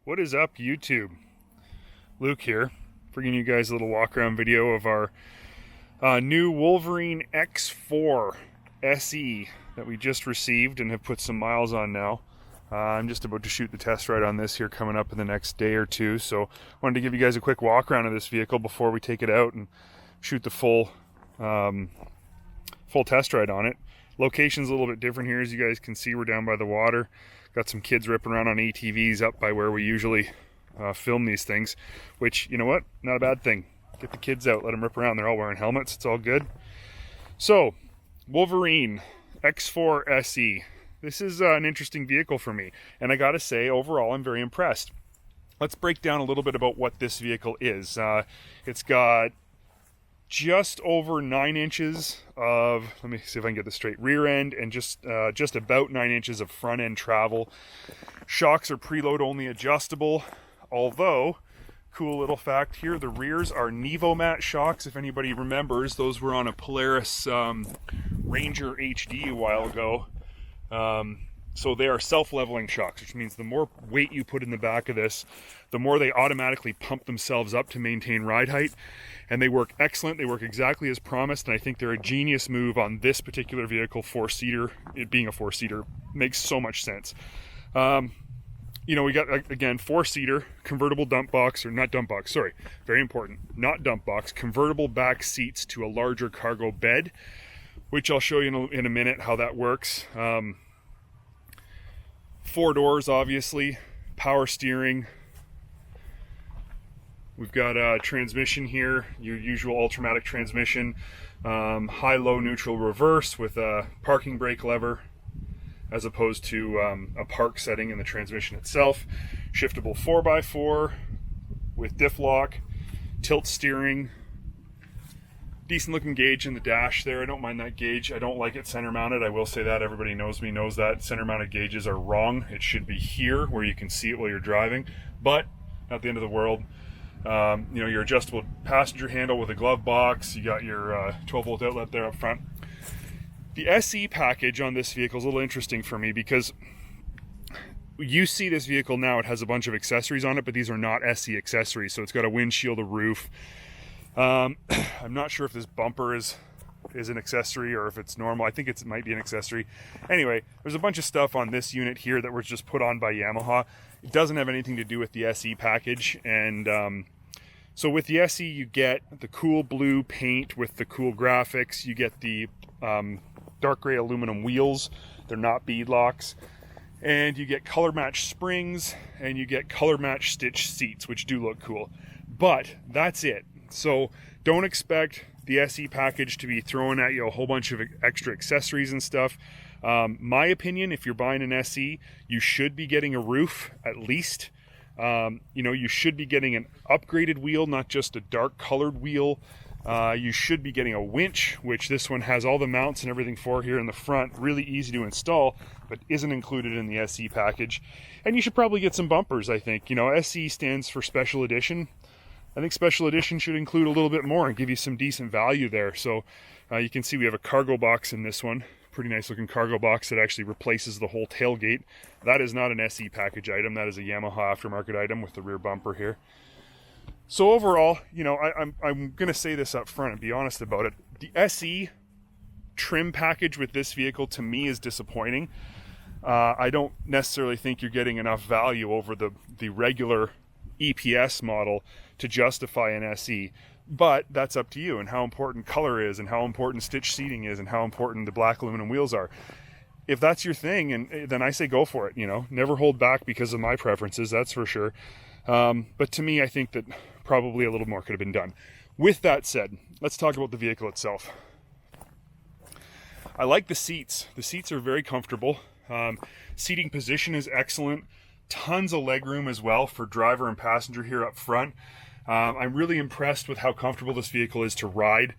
What is up, YouTube? Luke here, bringing you guys a little walk around video of our new Wolverine X4 SE that we just received and have put some miles on now. I'm just about to shoot the test ride on this here coming up in the next day or two, so I wanted to give you guys a quick walk around of this vehicle before we take it out and shoot the full test ride on it. Location's a little bit different here. As you guys can see, we're down by the water. Got some kids ripping around on ATVs up by where we usually film these things, which, you know what, not a bad thing. Get the kids out, let them rip around. They're all wearing helmets, it's all good. So, Wolverine X4 SE. This is an interesting vehicle for me, and I gotta say, overall, I'm very impressed. Let's break down a little bit about what this vehicle is. It's got just over 9 inches of, let me see if I can get this straight, rear end, and just about 9 inches of front end travel. Shocks are preload only adjustable, although, cool little fact here, the rears are Nevomat shocks. If anybody remembers, those were on a Polaris Ranger HD a while ago. So they are self-leveling shocks, which means the more weight you put in the back of this, the more they automatically pump themselves up to maintain ride height. And they work excellent. They work exactly as promised. And I think they're a genius move on this particular vehicle, four-seater. It being a four-seater makes so much sense. You know, we got, again, four-seater, convertible dump box, or not dump box, sorry, very important, not dump box, convertible back seats to a larger cargo bed, which I'll show you in a minute how that works. 4 doors, obviously, power steering. We've got a transmission here, your usual Ultramatic transmission, high, low, neutral, reverse with a parking brake lever, as opposed to a park setting in the transmission itself. Shiftable 4x4 with diff lock, tilt steering. Decent looking gauge in the dash there. I don't mind that gauge. I don't like it center mounted. I will say that. Everybody knows me, knows that. Center mounted gauges are wrong. It should be here where you can see it while you're driving, but not the end of the world. You know, your adjustable passenger handle with a glove box. You got your 12 volt outlet there up front. The SE package on this vehicle is a little interesting for me because you see this vehicle now, it has a bunch of accessories on it, but these are not SE accessories. So it's got a windshield, a roof. I'm not sure if this bumper is an accessory or if it's normal. I think it might be an accessory. Anyway, there's a bunch of stuff on this unit here that was just put on by Yamaha. It doesn't have anything to do with the SE package. And so with the SE, you get the cool blue paint with the cool graphics. You get the dark gray aluminum wheels. They're not bead locks. And you get color match springs, and you get color match stitch seats, which do look cool. But that's it. So don't expect the SE package to be throwing at you a whole bunch of extra accessories and stuff. My opinion, if you're buying an SE, you should be getting a roof at least. You know, you should be getting an upgraded wheel, not just a dark colored wheel. You should be getting a winch, which this one has all the mounts and everything for here in the front. Really easy to install, but isn't included in the SE package. And you should probably get some bumpers, I think. You know, SE stands for Special Edition. I think Special Edition should include a little bit more and give you some decent value there. So you can see we have a cargo box in this one. Pretty nice looking cargo box that actually replaces the whole tailgate. That is not an SE package item. That is a Yamaha aftermarket item with the rear bumper here. So overall, you know, I'm going to say this up front and be honest about it. The SE trim package with this vehicle to me is disappointing. I don't necessarily think you're getting enough value over the regular EPS model to justify an SE, but that's up to you and how important color is and how important stitch seating is and how important the black aluminum wheels are. If that's your thing, and then I say go for it. You know, never hold back because of my preferences, that's for sure. But to me, I think that probably a little more could have been done. With that said, let's talk about the vehicle itself. I like the seats. The seats are very comfortable. Seating position is excellent. Tons of legroom as well for driver and passenger here up front. I'm really impressed with how comfortable this vehicle is to ride,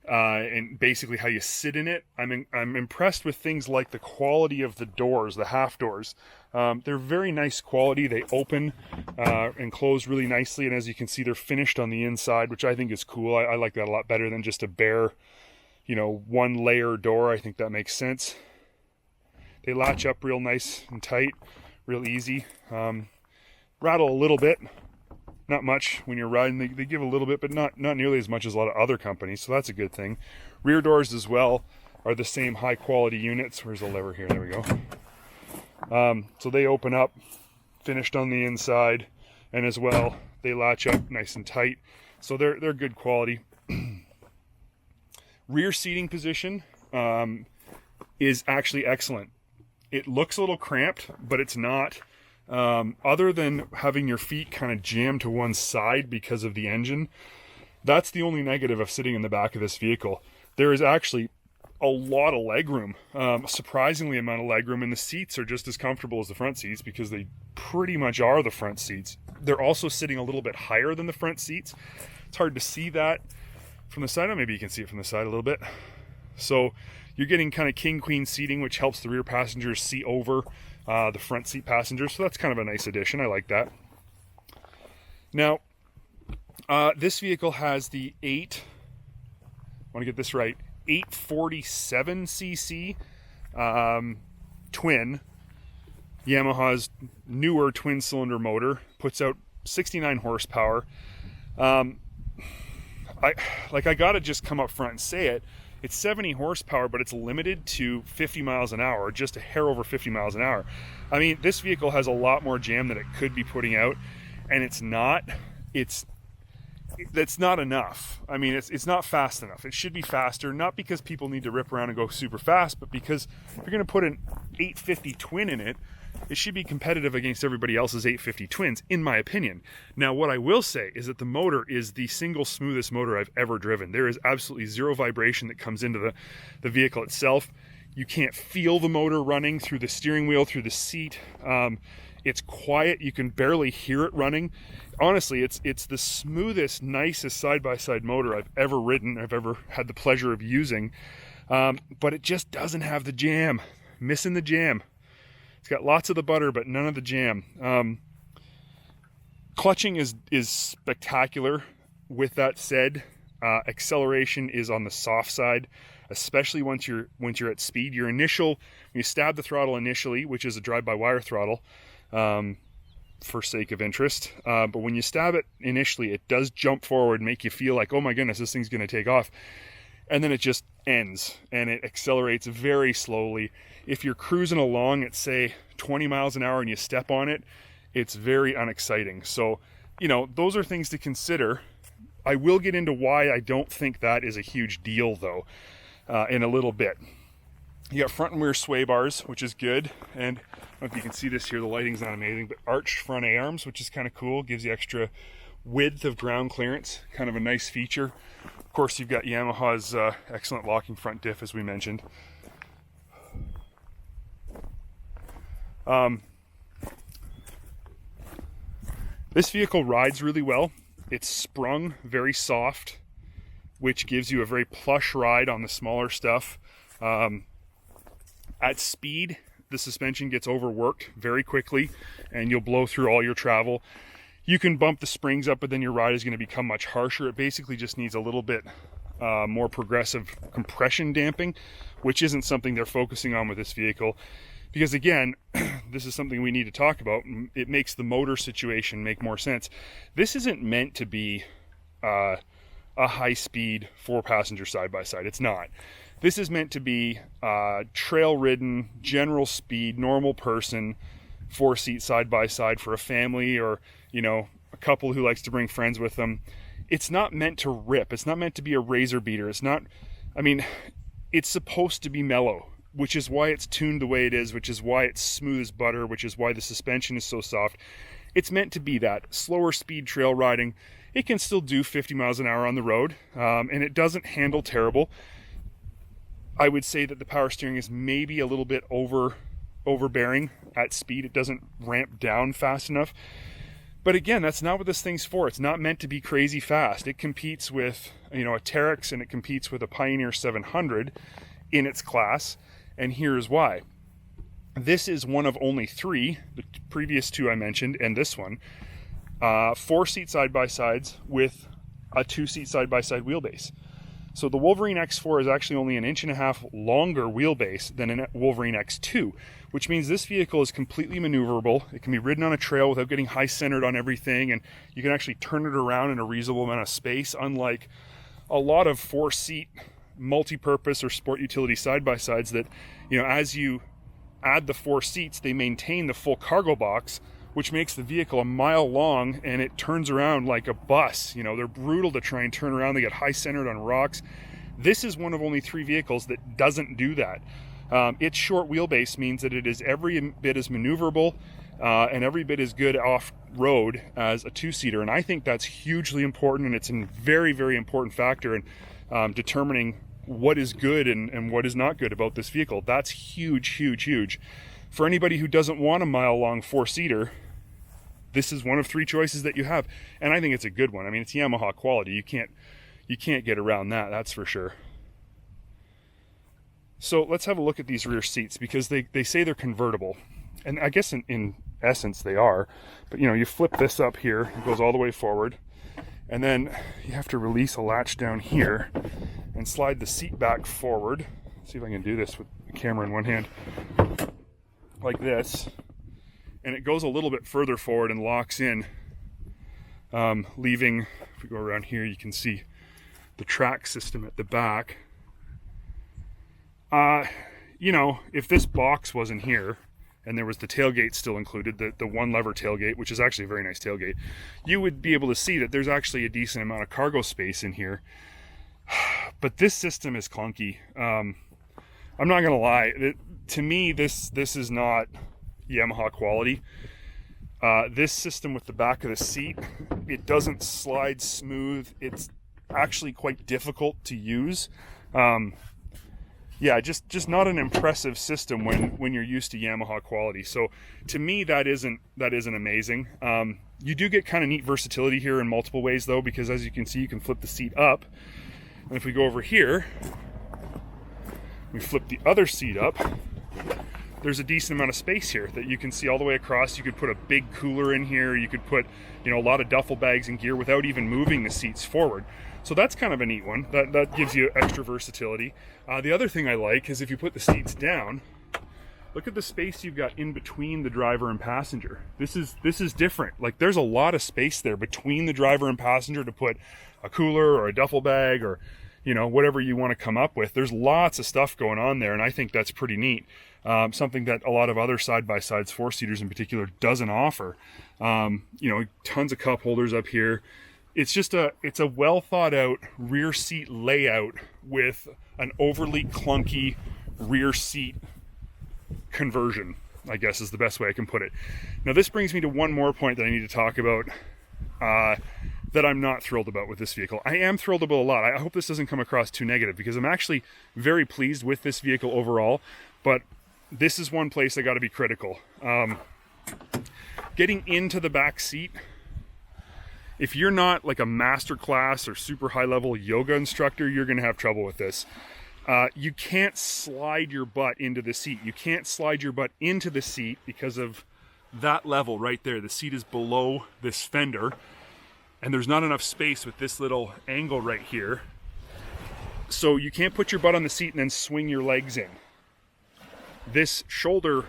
and basically how you sit in it. I'm impressed with things like the quality of the doors, the half doors. They're very nice quality. They open and close really nicely, and as you can see, they're finished on the inside, which I think is cool. I like that a lot better than just a bare, you know, one layer door. I think that makes sense. They latch up real nice and tight, real easy. rattle a little bit, not much when you're riding. They give a little bit, but not nearly as much as a lot of other companies, so that's a good thing. Rear doors as well are the same high quality units. Where's the lever here? There we go. So they open up, finished on the inside, and as well they latch up nice and tight, so they're good quality. Rear seating position is actually excellent. It looks a little cramped, but it's not. Other than having your feet kind of jammed to one side because of the engine, that's the only negative of sitting in the back of this vehicle. There is actually a lot of leg room, surprisingly amount of leg room, and the seats are just as comfortable as the front seats because they pretty much are the front seats. They're also sitting a little bit higher than the front seats. It's hard to see that from the side. Oh, maybe you can see it from the side a little bit. So you're getting kind of king queen seating, which helps the rear passengers see over the front seat passengers. So that's kind of a nice addition. I like that. Now, this vehicle has the I want to get this right, 847cc twin. Yamaha's newer twin cylinder motor puts out 69 horsepower. I gotta just come up front and say it. It's 70 horsepower, but it's limited to 50 miles an hour, just a hair over 50 miles an hour. I mean, this vehicle has a lot more jam than it could be putting out, and it's not enough. I mean, it's not fast enough. It should be faster, not because people need to rip around and go super fast, but because if you're gonna put an 850 twin in it, it should be competitive against everybody else's 850 twins, in my opinion. Now, what I will say is that the motor is the single smoothest motor I've ever driven. There is absolutely zero vibration that comes into the vehicle itself. You can't feel the motor running through the steering wheel, through the seat. It's quiet. You can barely hear it running. Honestly, it's the smoothest, nicest side-by-side motor I've ever ridden, I've ever had the pleasure of using. But it just doesn't have the jam. Missing the jam. It's got lots of the butter, but none of the jam. Clutching is spectacular. With that said, acceleration is on the soft side, especially once you're at speed. When you stab the throttle initially, which is a drive-by-wire throttle, for sake of interest, but when you stab it initially, it does jump forward and make you feel like, oh my goodness, this thing's going to take off. And then it just ends and it accelerates very slowly. If you're cruising along at, say, 20 miles an hour and you step on it, it's very unexciting. So, those are things to consider. I will get into why I don't think that is a huge deal, though, in a little bit. You got front and rear sway bars, which is good. And I don't know if you can see this here, the lighting's not amazing, but arched front A-arms, which is kind of cool. Gives you extra width of ground clearance, kind of a nice feature. Of course, you've got Yamaha's excellent locking front diff, as we mentioned. This vehicle rides really well. It's sprung very soft, which gives you a very plush ride on the smaller stuff. At speed, the suspension gets overworked very quickly and you'll blow through all your travel. You can bump the springs up, but then your ride is going to become much harsher. It basically just needs a little bit more progressive compression damping, which isn't something they're focusing on with this vehicle. Because again, this is something we need to talk about. It makes the motor situation make more sense. This isn't meant to be a high-speed 4-passenger side-by-side. It's not. This is meant to be trail-ridden, general speed, normal person, 4-seat side-by-side for a family or, a couple who likes to bring friends with them. It's not meant to rip. It's not meant to be a razor beater. It's supposed to be mellow, which is why it's tuned the way it is, which is why it's smooth as butter, which is why the suspension is so soft. It's meant to be that slower speed trail riding. It can still do 50 miles an hour on the road, and it doesn't handle terrible. I would say that the power steering is maybe a little bit overbearing at speed. It doesn't ramp down fast enough. But again, that's not what this thing's for. It's not meant to be crazy fast. It competes with, a Terex, and it competes with a Pioneer 700 in its class. And here's why. This is one of only 3, the previous 2 I mentioned, and this one, 4-seat side-by-sides with a 2-seat side-by-side wheelbase. So the Wolverine X4 is actually only 1.5 inches longer wheelbase than a Wolverine X2, which means this vehicle is completely maneuverable. It can be ridden on a trail without getting high centered on everything, and you can actually turn it around in a reasonable amount of space, unlike a lot of 4-seat multi-purpose or sport utility side-by-sides that, you know, as you add the 4 seats, they maintain the full cargo box, which makes the vehicle a mile long, and it turns around like a bus. You know, they're brutal to try and turn around. They get high centered on rocks. This is one of only 3 vehicles that doesn't do that. Its short wheelbase means that it is every bit as maneuverable and every bit as good off-road as a 2-seater. And I think that's hugely important, and it's a very, very important factor in determining what is good and what is not good about this vehicle. That's huge, huge, huge. For anybody who doesn't want a mile-long 4-seater, this is one of 3 choices that you have. And I think it's a good one. I mean, it's Yamaha quality. You can't get around that, that's for sure. So let's have a look at these rear seats, because they say they're convertible. And I guess in essence they are. But you know, you flip this up here, it goes all the way forward. And then you have to release a latch down here and slide the seat back forward. Let's see if I can do this with the camera in one hand. Like this. And it goes a little bit further forward and locks in, leaving, if we go around here, you can see the track system at the back. You know, if this box wasn't here and there was the tailgate still included, the 1-lever tailgate, which is actually a very nice tailgate, you would be able to see that there's actually a decent amount of cargo space in here. But this system is clunky. I'm not gonna lie, to me this is not Yamaha quality. This system with the back of the seat, it doesn't slide smooth. It's actually quite difficult to use. Yeah, just not an impressive system when you're used to Yamaha quality. So to me, that isn't amazing. You do get kind of neat versatility here in multiple ways though, because as you can see, you can flip the seat up. And if we go over here, we flip the other seat up, there's a decent amount of space here that you can see all the way across. You could put a big cooler in here. You could put, you know, a lot of duffel bags and gear without even moving the seats forward. So that's kind of a neat one. That gives you extra versatility. The other thing I like is if you put the seats down, look at the space you've got in between the driver and passenger. This is different. Like, there's a lot of space there between the driver and passenger to put a cooler or a duffel bag or, you know, whatever you want to come up with. There's lots of stuff going on there, and I think that's pretty neat. Something that a lot of other side-by-sides, 4-seaters in particular, doesn't offer. You know, tons of cup holders up here. It's a well thought out rear seat layout with an overly clunky rear seat conversion, I guess is the best way I can put it. Now this brings me to one more point that I need to talk about that I'm not thrilled about with this vehicle. I am thrilled about a lot. I hope this doesn't come across too negative, because I'm actually very pleased with this vehicle overall, but this is one place I got to be critical. Getting into the back seat, if you're not like a master class or super high level yoga instructor, you're going to have trouble with this. You can't slide your butt into the seat. You can't slide your butt into the seat because of that level right there. The seat is below this fender, and there's not enough space with this little angle right here. So you can't put your butt on the seat and then swing your legs in. This shoulder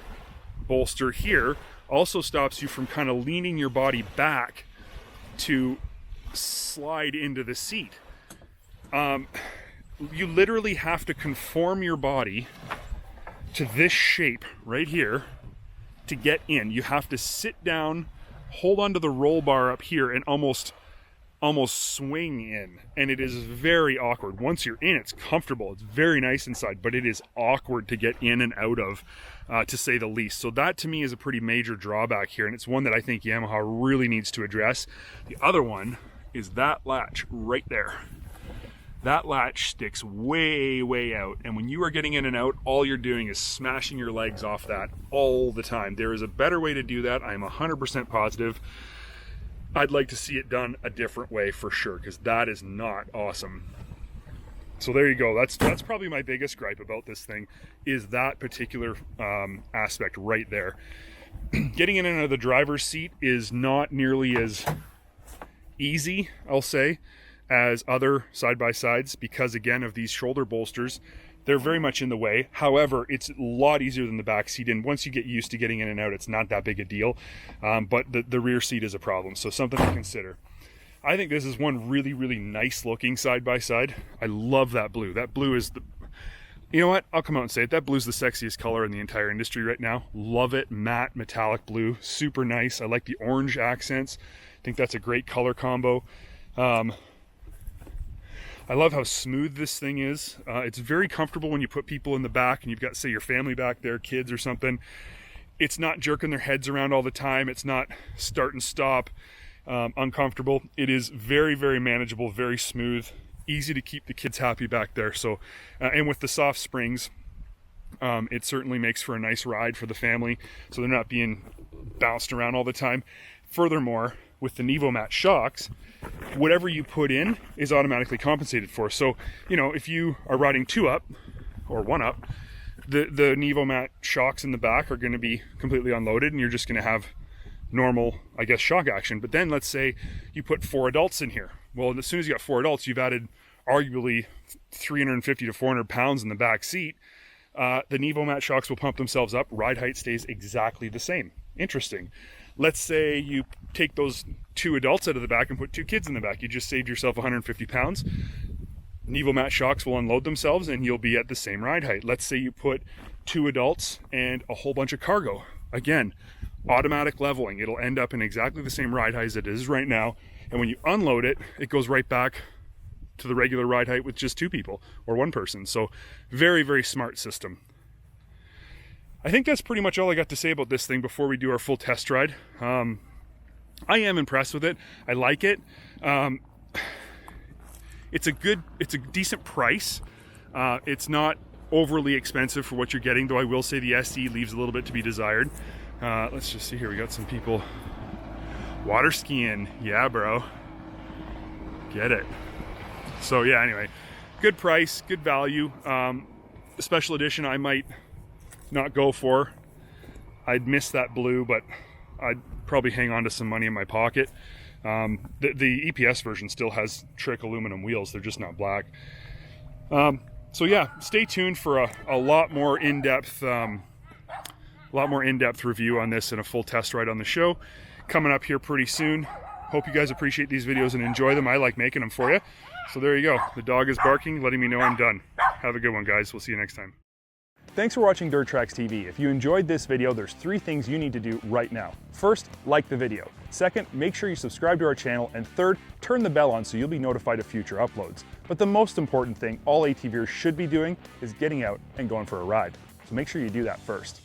bolster here also stops you from kind of leaning your body back to slide into the seat. You literally have to conform your body to this shape right here to get in. You have to sit down, hold onto the roll bar up here, and almost swing in, and it is very awkward. Once you're in, it's comfortable, it's very nice inside, but it is awkward to get in and out of, to say the least. So that to me is a pretty major drawback here, and it's one that I think Yamaha really needs to address. The other one is that latch right there. That latch sticks way out, and when you are getting in and out, all you're doing is smashing your legs off that all the time. There is a better way to do that. I'm 100% positive. I'd like to see it done a different way for sure, because that is not awesome. So there you go. That's probably my biggest gripe about this thing, is that particular aspect right there. Getting in and out of the driver's seat is not nearly as easy, I'll say, as other side-by-sides, because again of these shoulder bolsters. they're very much in the way. However, it's a lot easier than the back seat, and once you get used to getting in and out, it's not that big a deal. But the rear seat is a problem, so something to consider. I think this is one really, really nice looking side-by-side. I love that blue. That blue is the... You know what? I'll come out and say it. That blue's the sexiest color in the entire industry right now. Love it. Matte, metallic blue. Super nice. I like the orange accents. I think that's a great color combo. I love how smooth this thing is. It's very comfortable when you put people in the back and you've got, say, your family back there, kids or something. It's not jerking their heads around all the time. It's not start and stop, uncomfortable. It is very, very manageable, very smooth, easy to keep the kids happy back there. So, and with the soft springs, it certainly makes for a nice ride for the family, so they're not being bounced around all the time. Furthermore, with the Nevomat shocks, whatever you put in is automatically compensated for. So, you know, if you are riding 2-up or 1-up, the Nevomat shocks in the back are going to be completely unloaded, and you're just going to have normal, I guess, shock action. But then let's say you put 4 adults in here. Well, as soon as you got 4 adults, you've added arguably 350 to 400 pounds in the back seat. The Nevomat shocks will pump themselves up. Ride height stays exactly the same. Interesting. Let's say you take those 2 adults out of the back and put 2 kids in the back. You just saved yourself 150 pounds. Nevomat shocks will unload themselves and you'll be at the same ride height. Let's say you put 2 adults and a whole bunch of cargo. Again, automatic leveling. It'll end up in exactly the same ride height as it is right now. And when you unload it, it goes right back to the regular ride height with just 2 people or 1 person. So very, very smart system. I think that's pretty much all I got to say about this thing before we do our full test ride. I am impressed with it. I like it. It's a decent price. It's not overly expensive for what you're getting, though I will say the SE leaves a little bit to be desired. Let's just see here. We got some people water skiing. Yeah, bro. Get it. So yeah, anyway, good price, good value. Special edition I might not go for. I'd miss that blue, but I'd probably hang on to some money in my pocket. The EPS version still has trick aluminum wheels. They're just not black. So yeah, stay tuned for a lot more in-depth review on this and a full test ride on the show coming up here pretty soon. Hope you guys appreciate these videos and enjoy them. I like making them for you. So there you go. The dog is barking, letting me know I'm done. Have a good one, guys. We'll see you next time. Thanks for watching Dirt Trax TV. If you enjoyed this video, there's 3 things you need to do right now. First, like the video. Second, make sure you subscribe to our channel. And third, turn the bell on so you'll be notified of future uploads. But the most important thing all ATVers should be doing is getting out and going for a ride. So make sure you do that first.